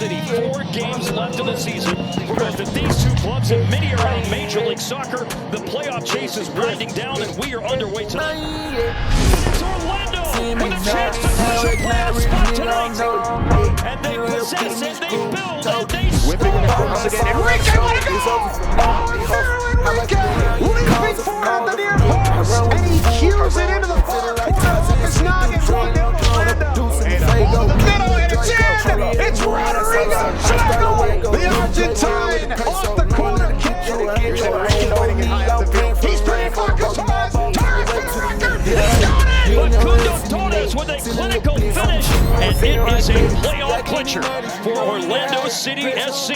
City. 4 games left in the season. Because if these two clubs and many around Major League Soccer, the playoff chase is winding down, and we are underway tonight. It's Orlando with a chance to push a playoff spot tonight. And they possess and they build and they whipping in the corner again. Enrique, what a goal! Oh, Enrique! Leaping forward the near post, and he cues it into the far corner off his noggin. 1-0 Orlando. Over the middle, and it's in! It's Rodrigo Chaco, the Argentine, off the corner kick. He's playing for Qatar. Torres for the record. He got it! But Kundo Torres with a clinical finish, and it is a playoff clincher for Orlando City SC.